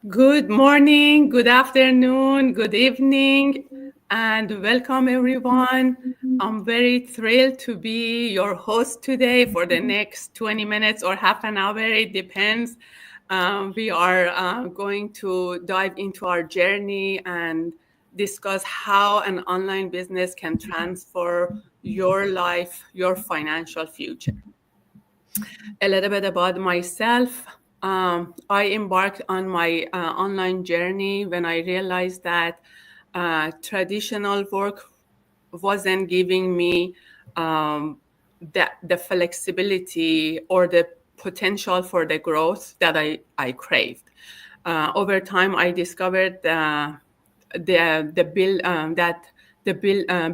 Good morning, good afternoon, good evening, and welcome everyone. I'm very thrilled to be your host today for the next 20 minutes or half an hour, it depends. We are going to dive into our journey and discuss how an online business can transfer your life, your financial future. A little bit about myself. I embarked on my online journey when I realized that traditional work wasn't giving me the flexibility or the potential for the growth that I craved. Over time, I discovered the build that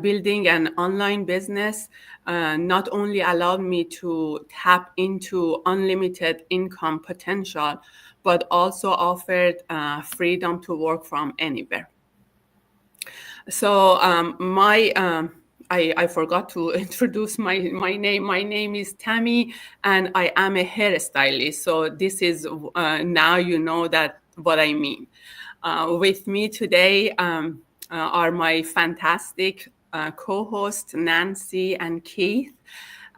building an online business not only allowed me to tap into unlimited income potential, but also offered freedom to work from anywhere. So I forgot to introduce my name. My name is Tammy, and I am a hairstylist. So this is now you know that what I mean. With me today are my fantastic co-hosts Nancy and Keith.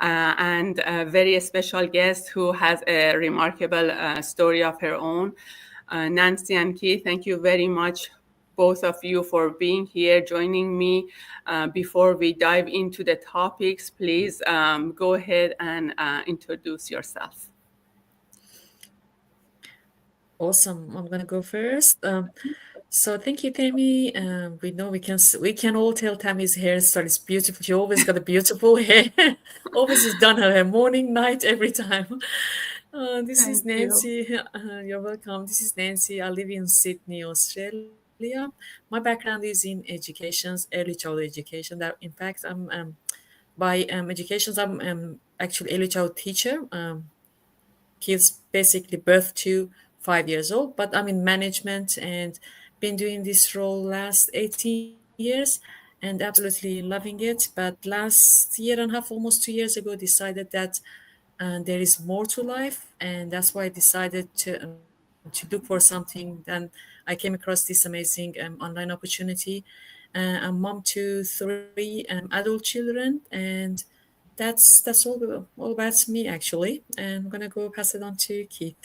And a very special guest who has a remarkable story of her own. Nancy and Keith, thank you very much, both of you, for being here, joining me. Before we dive into the topics, please go ahead and introduce yourself. Awesome. I'm gonna go first. So thank you, Tammy. We know we can all tell Tammy's hairstyle is beautiful. She always got a beautiful hair. Always is done her hair morning, night, every time. This is Thank you. Nancy. You're welcome. This is Nancy. I live in Sydney, Australia. My background is in education, early childhood education. That in fact, I'm by educations, I'm actually early child teacher. Kids basically birth to 5 years old, but I'm in management and been doing this role last 18 years and absolutely loving it. But last year and a half, almost 2 years ago, decided that there is more to life, and that's why I decided to look for something. Then I came across this amazing online opportunity. I'm mom to three adult children, and that's all about me actually. And I'm gonna go pass it on to Keith.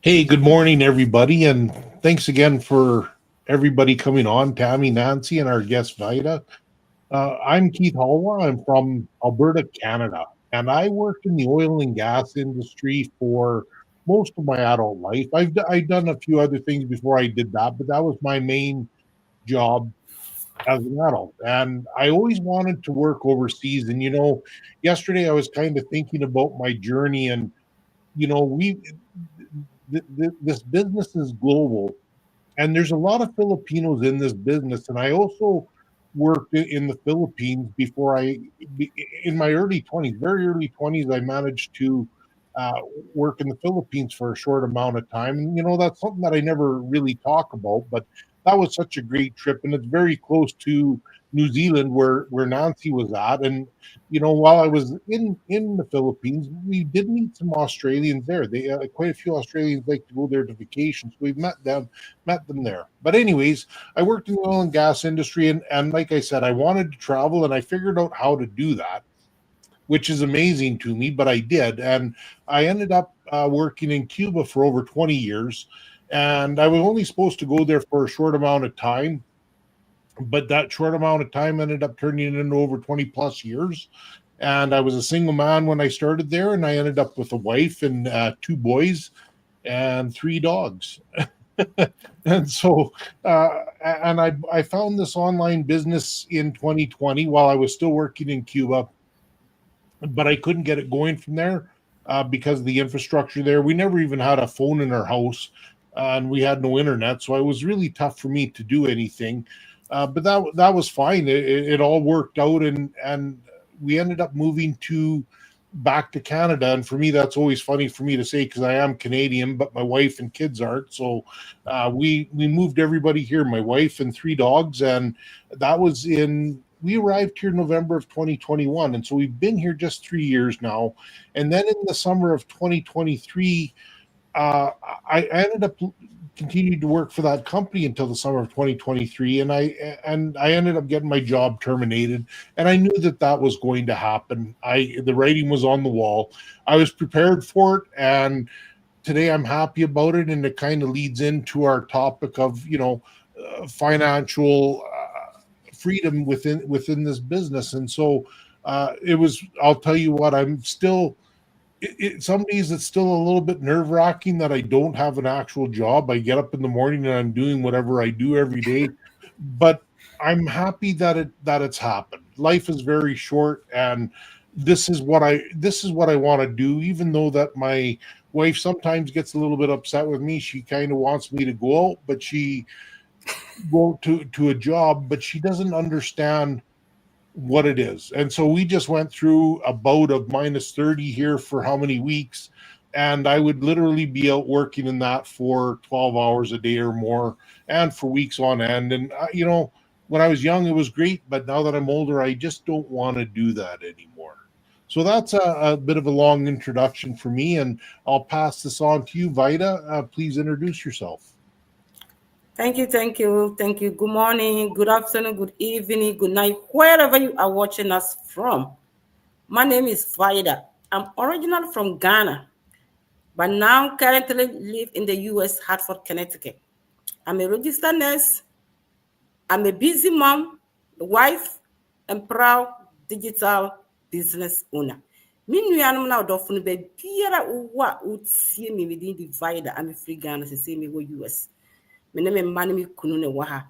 Hey, good morning, everybody, and thanks again for everybody coming on, Tammy, Nancy, and our guest Vida. I'm Keith Halwa. I'm from Alberta, Canada, and I worked in the oil and gas industry for most of my adult life. I've done a few other things before I did that, but that was my main job as an adult. And I always wanted to work overseas. And yesterday I was kind of thinking about my journey, and we this business is global, and there's a lot of Filipinos in this business. And I also worked in the Philippines before in my early 20s, very early 20s, I managed to uh, work in the Philippines for a short amount of time. And, that's something that I never really talk about, but that was such a great trip. And it's very close to New Zealand where Nancy was at. And, while I was in the Philippines, we did meet some Australians there. They quite a few Australians like to go there to vacation. So we've met them there. But anyways, I worked in the oil and gas industry, and like I said, I wanted to travel, and I figured out how to do that, which is amazing to me, but I did. And I ended up working in Cuba for over 20 years. And I was only supposed to go there for a short amount of time, but that short amount of time ended up turning into over 20 plus years. And I was a single man when I started there, and I ended up with a wife and two boys and three dogs. And so, and I found this online business in 2020 while I was still working in Cuba, but I couldn't get it going from there because of the infrastructure there. We never even had a phone in our house, and we had no internet, so it was really tough for me to do anything. But that was fine. It all worked out, and we ended up moving to back to Canada. And for me, that's always funny for me to say because I am Canadian, but my wife and kids aren't. So we moved everybody here, my wife and three dogs, and that was in. We arrived here November of 2021, and so we've been here just 3 years now. And then in the summer of 2023, uh, I ended up continued to work for that company until the summer of 2023, and I ended up getting my job terminated, and I knew that that was going to happen. I The writing was on the wall. I was prepared for it, and today I'm happy about it, and it kind of leads into our topic of financial freedom within this business. And so it was. I'll tell you what, I'm still some days it's still a little bit nerve wracking that I don't have an actual job. I get up in the morning and I'm doing whatever I do every day, but I'm happy that it's happened. Life is very short, and this is what I want to do. Even though that my wife sometimes gets a little bit upset with me, she kind of wants me to go out, but she go to a job, but she doesn't understand what it is. And so we just went through a bout of minus 30 here for how many weeks. And I would literally be out working in that for 12 hours a day or more, and for weeks on end. And, when I was young, it was great. But now that I'm older, I just don't want to do that anymore. So that's a bit of a long introduction for me. And I'll pass this on to you, Vida. Please introduce yourself. Thank you, thank you, thank you. Good morning, good afternoon, good evening, good night, wherever you are watching us from. My name is Vida. I'm original from Ghana, but now currently live in the U.S., Hartford, Connecticut. I'm a registered nurse. I'm a busy mom, a wife, and proud digital business owner. Me nuanom na odofo no be biara wo a wotie me within the Vida. I'm a free Ghana say me wo US. Me ne me mma ne me kunu ne wa ha.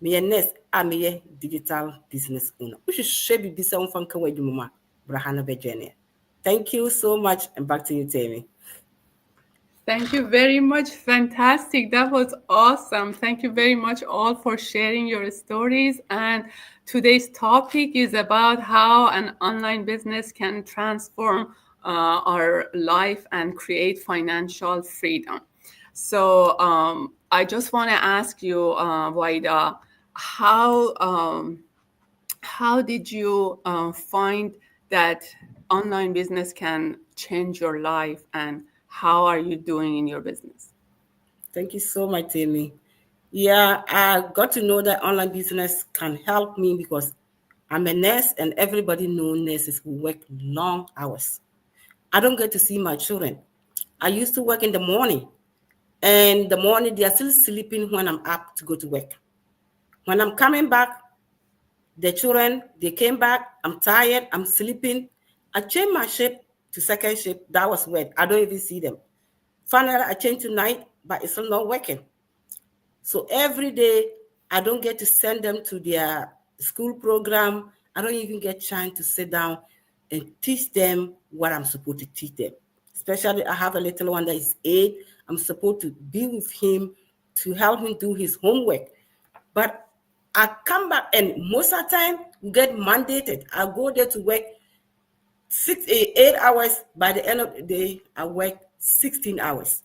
Me ye nurse a me ye digital business owner. We should share bibisa on fanka wadwuma brahana bejene. Thank you so much, and back to you, Tammy. Thank you very much. Fantastic. That was awesome. Thank you very much all for sharing your stories. And today's topic is about how an online business can transform our life and create financial freedom. So I just want to ask you, Vaida, how how did you find that online business can change your life, and how are you doing in your business? Thank you so much, Tammy. Yeah, I got to know that online business can help me because I'm a nurse, and everybody knows nurses who work long hours. I don't get to see my children. I used to work in the morning, and the morning they are still sleeping when I'm up to go to work. When I'm coming back, the children, they came back, I'm tired, I'm sleeping. I changed my shift to second shift. That was weird. I don't even see them. Finally, I changed to night, but it's still not working. So every day, I don't get to send them to their school program. I don't even get chance to sit down and teach them what I'm supposed to teach them. Especially, I have a little one that is 8. I'm supposed to be with him to help him do his homework. But I come back, and most of the time, we get mandated. I go there to work 8 hours. By the end of the day, I work 16 hours.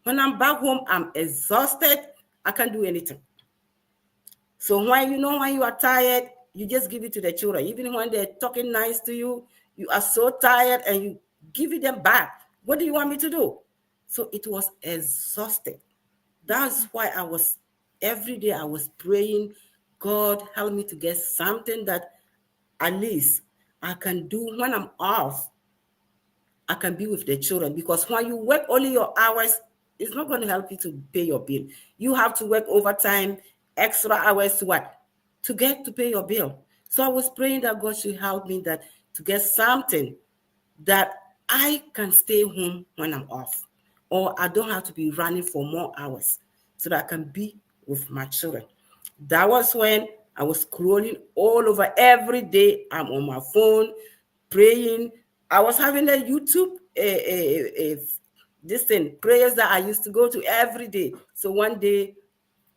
When I'm back home, I'm exhausted. I can't do anything. So when you are tired, you just give it to the children. Even when they're talking nice to you, you are so tired and you give it them back. What do you want me to do? So it was exhausting. That's why every day I was praying, God, help me to get something that at least I can do when I'm off. I can be with the children, because when you work only your hours, it's not going to help you to pay your bill. You have to work overtime, extra hours to what? To get to pay your bill. So I was praying that God should help me to get something that I can stay home when I'm off, or I don't have to be running for more hours, so that I can be with my children. That was when I was scrolling all over every day. I'm on my phone praying. I was having a YouTube this thing, prayers that I used to go to every day. So one day,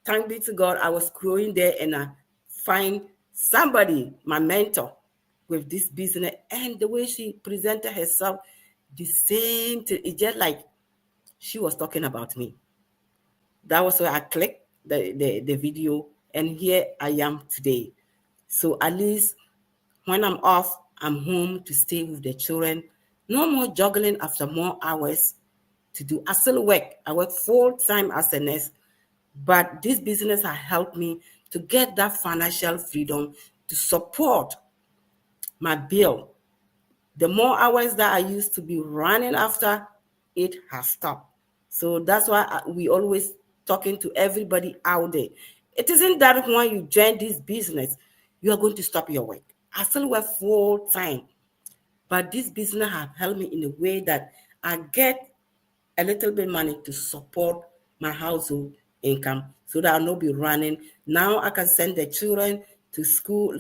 thank be to God, I was scrolling there and I find somebody, my mentor, with this business, and the way she presented herself, the same thing. It's just like she was talking about me. That was where I clicked the video, and here I am today. So at least when I'm off, I'm home to stay with the children. No more juggling after more hours. to do. I still work. I work full time as a nurse, but this business has helped me to get that financial freedom to support my bill. The more hours that I used to be running after, it has stopped. So that's why we always talking to everybody out there. It isn't that when you join this business, you are going to stop your work. I still work full time, but this business have helped me in a way that I get a little bit money to support my household income so that I'll not be running. Now I can send the children to school,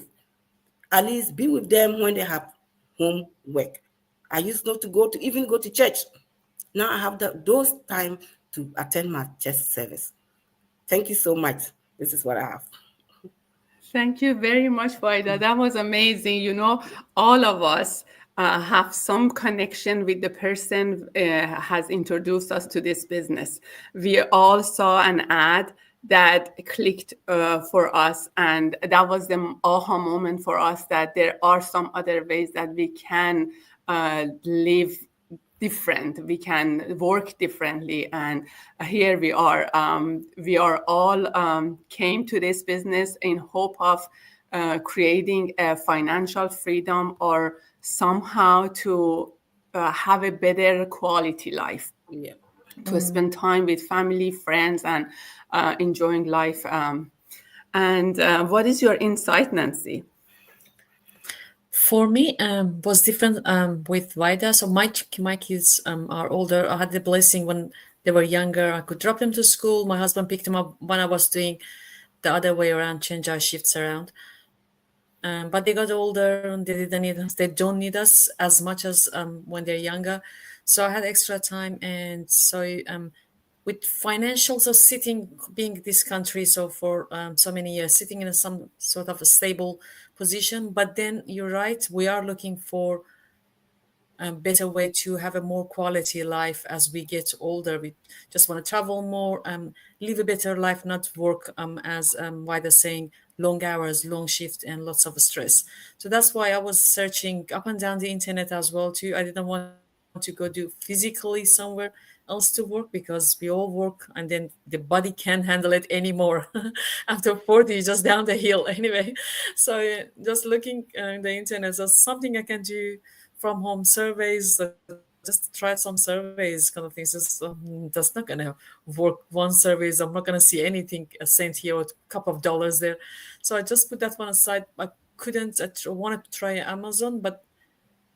at least be with them when they have homework. I used not to go to even go to church. Now I have those time to attend my church service. Thank you so much. This is what I have. Thank you very much, Faida. That was amazing. All of us have some connection with the person has introduced us to this business. We all saw an ad that clicked for us, and that was the aha moment for us that there are some other ways that we can live different, we can work differently, and here we are all came to this business in hope of creating a financial freedom or somehow to have a better quality life, Yeah. to spend time with family, friends, and enjoying life. And what is your insight, Nancy? For me, was different with Vida. So my kids are older. I had the blessing when they were younger. I could drop them to school. My husband picked them up when I was doing the other way around, change our shifts around. But they got older and they didn't need us. They don't need us as much as when they're younger. So I had extra time, and so with financials, so sitting, being this country, so for so many years, sitting in some sort of a stable position. But then you're right, we are looking for a better way to have a more quality life as we get older. We just want to travel more, live a better life, not work as why they're saying long hours, long shift, and lots of stress. So that's why I was searching up and down the internet as well too. I didn't want to go do physically somewhere else to work because we all work and then the body can't handle it anymore. After 40, just down the hill anyway. So just looking on the internet, so something I can do from home, surveys, just tried some surveys kind of things. Just that's not gonna work. One surveys, I'm not gonna see anything a cent here or a couple of dollars there. So I just put that one aside. I couldn't. Wanted to try Amazon, but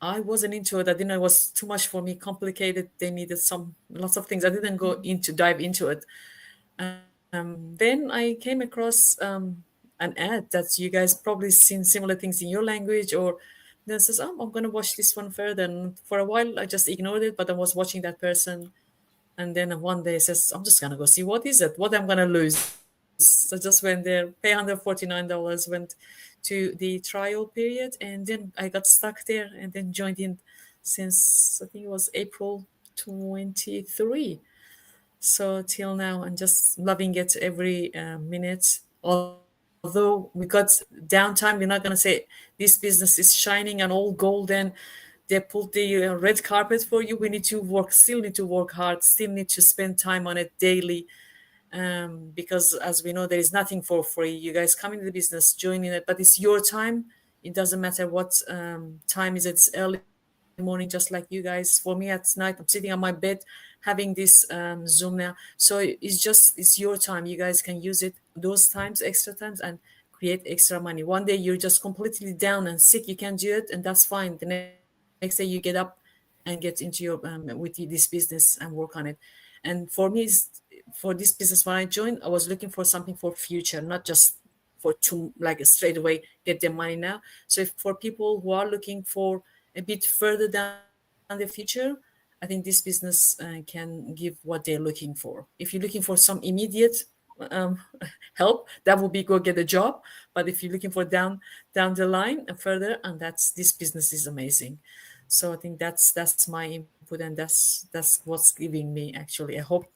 I wasn't into it. I didn't know, it was too much for me, complicated. They needed some lots of things. I didn't go into dive into it. Then I came across an ad that you guys probably seen similar things in your language, or then says, "Oh, I'm gonna watch this one further." And for a while, I just ignored it, but I was watching that person, and then one day it says, "I'm just gonna go see what is it, what I'm gonna lose." So I just went there, pay $149, went to the trial period, and then I got stuck there, and then joined in since I think it was April 23. So till now, I'm just loving it every minute. Although we got downtime, we're not gonna say this business is shining and all golden. They pulled the red carpet for you. We need to work, still need to work hard, still need to spend time on it daily. Because as we know, there is nothing for free. You guys come into the business, join in it, but it's your time. It doesn't matter what time is it. It's early morning, just like you guys. For me, at night, I'm sitting on my bed having this Zoom now. So it's your time. You guys can use it those times, extra times, and create extra money. One day you're just completely down and sick, you can't do it, and that's fine. The next day you get up and get into your with this business and work on it. And for me, for this business, when I joined, I was looking for something for future, not just for to like straight away get their money now. So if for people who are looking for a bit further down the future, I think this business can give what they're looking for. If you're looking for some immediate um, help, that would be go get a job. But if you're looking for down the line and further, and that's this business is amazing. So I think that's my input, and that's what's giving me actually a hope.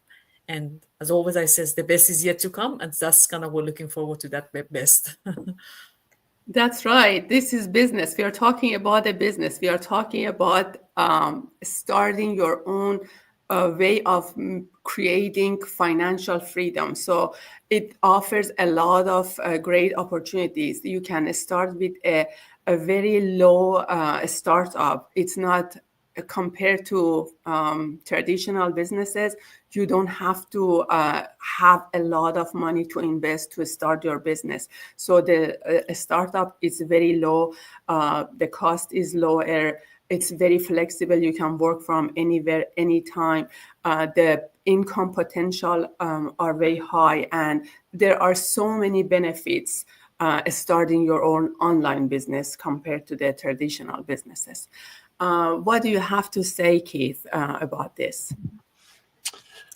And as always, I says the best is yet to come, and that's kind of we're looking forward to that best. That's right. This is business. We are talking about a business. We are talking about starting your own a way of creating financial freedom. So it offers a lot of great opportunities. You can start with a very low startup. It's not compared to traditional businesses. You don't have to have a lot of money to invest to start your business. So the startup is very low. The cost is lower. It's very flexible. You can work from anywhere, anytime. The income potential are very high, and there are so many benefits starting your own online business compared to the traditional businesses. What do you have to say, Keith, about this?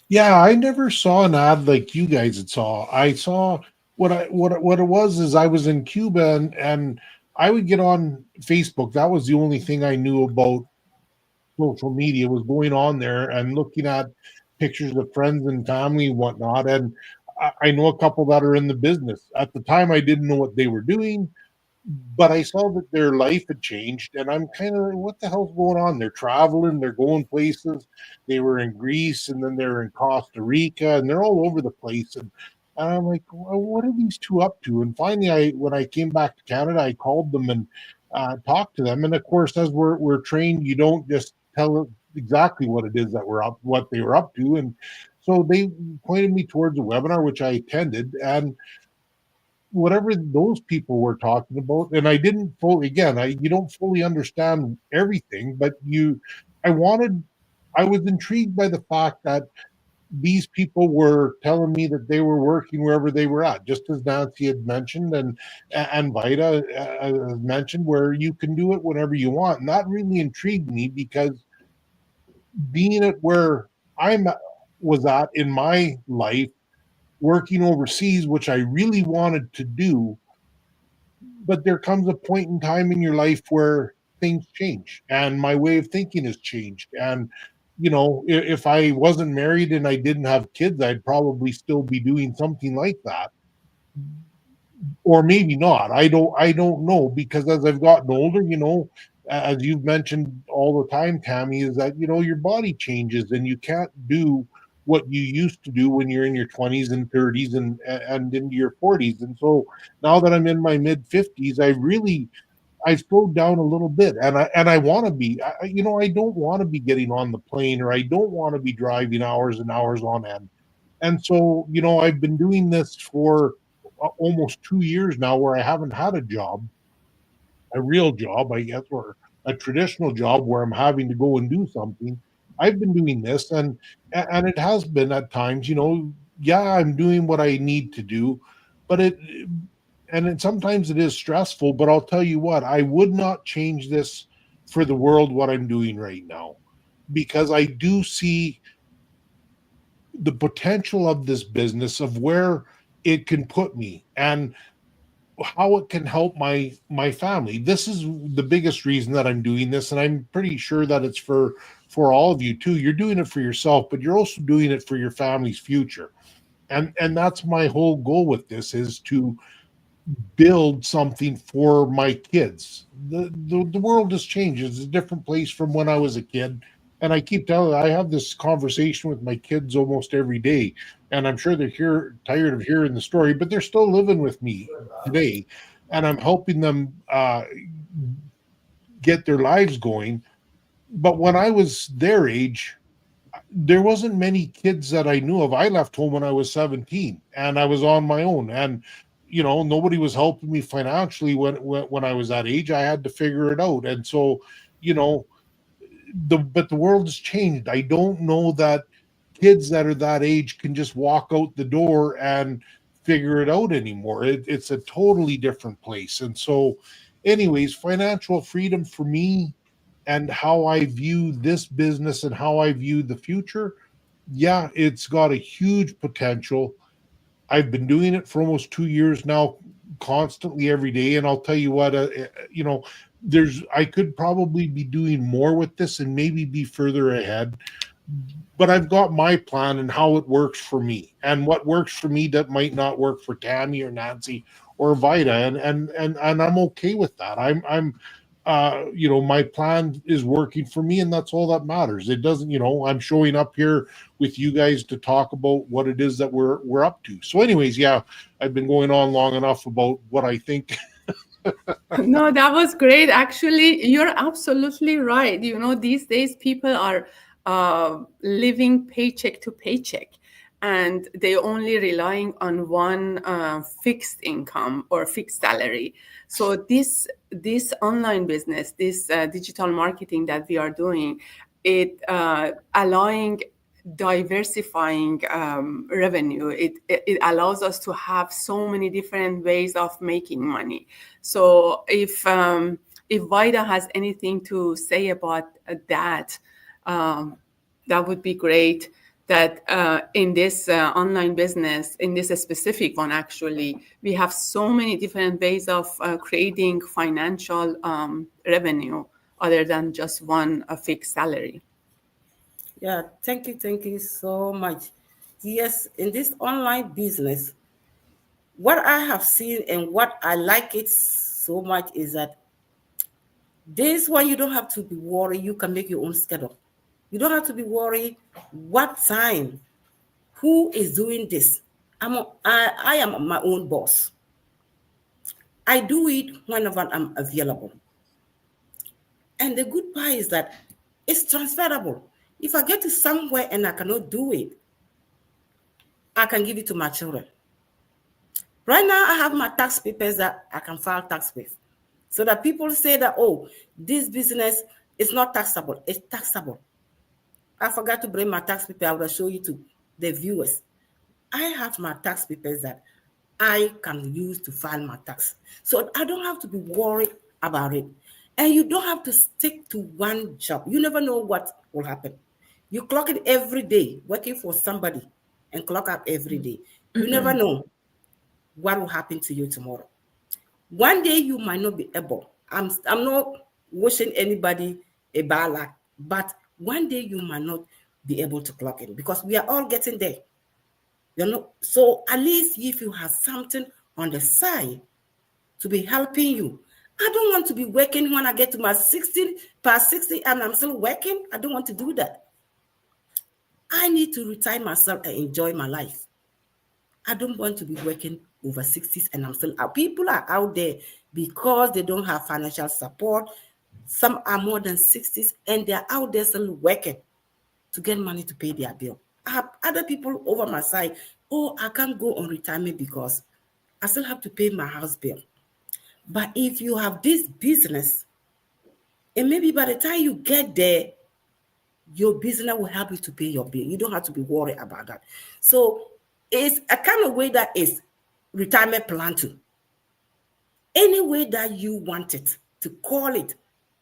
Yeah, I never saw an ad like you guys had saw. I saw what it was is I was in Cuba, and I would get on Facebook. That was the only thing I knew about social media, was going on there and looking at pictures of friends and family and whatnot. And I know a couple that are in the business. At the time, I didn't know what they were doing, but I saw that their life had changed, and I'm kind of like, what the hell's going on? They're traveling, they're going places. They were in Greece, and then they're in Costa Rica, and they're all over the place. And I'm like, well, what are these two up to? And finally, when I came back to Canada, I called them and talked to them. And of course, as we're trained, you don't just tell exactly what it is that what they were up to. And so they pointed me towards a webinar, which I attended, and whatever those people were talking about, and I didn't fully, again, you don't fully understand everything, but I wanted, I was intrigued by the fact that these people were telling me that they were working wherever they were at, just as Nancy had mentioned, and Vida mentioned, where you can do it whenever you want. And that really intrigued me, because being at where I'm was at in my life, working overseas, which I really wanted to do, but there comes a point in time in your life where things change, and my way of thinking has changed. And if I wasn't married and I didn't have kids, I'd probably still be doing something like that, or maybe not. I don't know, because as I've gotten older, as you've mentioned all the time, Tammy, is that your body changes, and you can't do what you used to do when you're in your 20s and 30s and into your 40s. And so now that I'm in my mid 50s, I slowed down a little bit, and I want to be. I don't want to be getting on the plane, or I don't want to be driving hours and hours on end. And so, I've been doing this for almost 2 years now, where I haven't had a job, a real job, I guess, or a traditional job where I'm having to go and do something. I've been doing this, and it has been at times, yeah, I'm doing what I need to do, but sometimes it is stressful. But I'll tell you what, I would not change this for the world, what I'm doing right now, because I do see the potential of this business, of where it can put me, and how it can help my family. This is the biggest reason that I'm doing this, and I'm pretty sure that it's for all of you too. You're doing it for yourself, but you're also doing it for your family's future. And that's my whole goal with this, is to build something for my kids. The world has changed. It's a different place from when I was a kid. And I keep telling, I have this conversation with my kids almost every day. And I'm sure tired of hearing the story, but they're still living with me today. And I'm helping them get their lives going. But when I was their age, there wasn't many kids that I knew of. I left home when I was 17, and I was on my own. And nobody was helping me financially when I was that age. I had to figure it out. And so, you know, but the world has changed. I don't know that kids that are that age can just walk out the door and figure it out anymore. It's a totally different place. And so, anyways, financial freedom for me, and how I view this business and how I view the future, yeah, it's got a huge potential. I've been doing it for almost 2 years now, constantly every day. And I'll tell you what, I could probably be doing more with this and maybe be further ahead. But I've got my plan and how it works for me, and what works for me that might not work for Tammy or Nancy or Vida, and I'm okay with that. my plan is working for me, and that's all that matters. It doesn't, I'm showing up here with you guys to talk about what it is that we're up to. So, anyways, yeah, I've been going on long enough about what I think. No, that was great. Actually, you're absolutely right. These days people are living paycheck to paycheck, and they only relying on one fixed income or fixed salary. So this online business, this digital marketing that we are doing, it allowing diversifying revenue. It allows us to have so many different ways of making money. So if Vida has anything to say about that, um, that would be great. That in this online business, in this specific one, actually, we have so many different ways of creating financial revenue other than just one fixed salary. Yeah, thank you so much. Yes, in this online business, what I have seen and what I like it so much is that this one you don't have to be worried. You can make your own schedule. You don't have to be worried what time, who is doing this. I am my own boss. I do it whenever I'm available. And the good part is that it's transferable. If I get to somewhere and I cannot do it, I can give it to my children. Right now, I have my tax papers that I can file tax with. So that people say that, oh, this business is not taxable. It's taxable. I forgot to bring my tax paper. I will show you to the viewers. I have my tax papers that I can use to file my tax. So I don't have to be worried about it. And you don't have to stick to one job. You never know what will happen. You clock it every day, working for somebody, and clock up every day. You never know what will happen to you tomorrow. One day you might not be able. I'm not wishing anybody a bad luck, but one day you might not be able to clock in because we are all getting there. So at least if you have something on the side to be helping you. I don't want to be working when I get to my 60 past 60 and I'm still working. I don't want to do that. I need to retire myself and enjoy my life. I don't want to be working over 60s and I'm still out. People are out there because they don't have financial support. Some are more than 60s and they're out there still working to get money to pay their bill. I have other people over my side. Oh, I can't go on retirement because I still have to pay my house bill. But if you have this business, and maybe by the time you get there, your business will help you to pay your bill. You don't have to be worried about that. So it's a kind of way that is retirement plan too. Any way that you want it to call it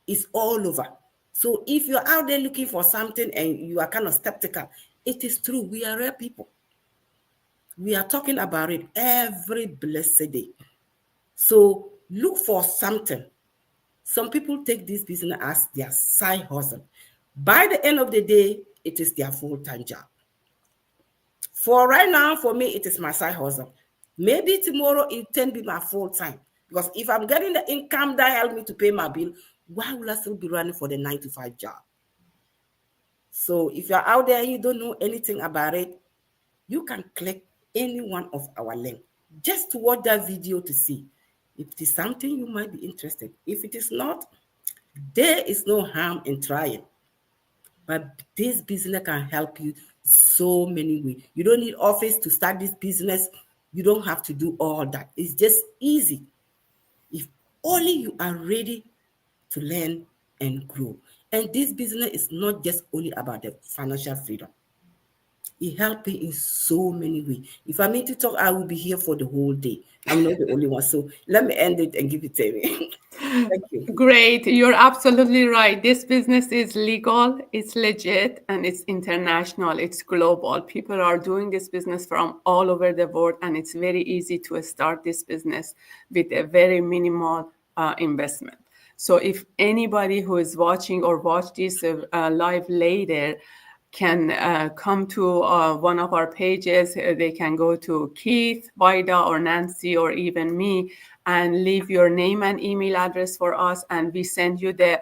is all over. So if you're out there looking for something and you are kind of skeptical, it is true. We are real people. We are talking about it every blessed day. So look for something. Some people take this business as their side hustle. By the end of the day, it is their full-time job. For right now, for me, it is my side hustle. Maybe tomorrow it can be my full-time. Because if I'm getting the income that helps me to pay my bill, why will I still be running for the 9 to 5 job? So if you're out there and you don't know anything about it, you can click any one of our links just to watch that video to see if it is something you might be interested. If it is not, there is no harm in trying. But this business can help you so many ways. You don't need office to start this business. You don't have to do all that. It's just easy. If only you are ready to learn and grow. And this business is not just only about the financial freedom. It helps me in so many ways. If I need to talk, I will be here for the whole day. I'm not the only one. So let me end it and give it to me. Thank you. Great. You're absolutely right. This business is legal, it's legit, and it's international, it's global. People are doing this business from all over the world, and it's very easy to start this business with a very minimal investment. So if anybody who is watching or watch this live later can come to one of our pages. They can go to Keith, Vida, or Nancy, or even me, and leave your name and email address for us, and we send you the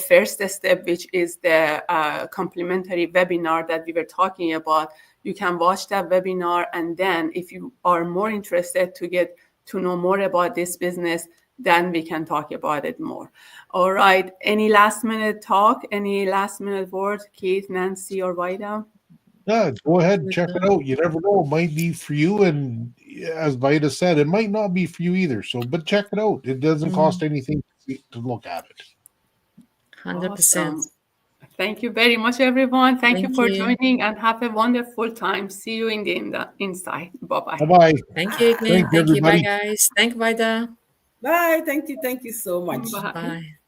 first step, which is the complimentary webinar that we were talking about. You can watch that webinar, and then if you are more interested to get to know more about this business, then we can talk about it more. All right. Any last minute talk? Any last minute words, Keith, Nancy, or Vida? Yeah, go ahead, check it out. You never know; it might be for you, and as Vida said, it might not be for you either. So, but check it out. It doesn't cost anything to look at it. 100%. Awesome. Thank you very much, everyone. Thank you Thank for you. joining, and have a wonderful time. See you in the inside. Bye-bye. Bye bye. Thank you again. Thank you, Thank you. Bye, everybody. guys. Thank you, Vida. Bye. Thank you. Thank you so much. Bye. Bye.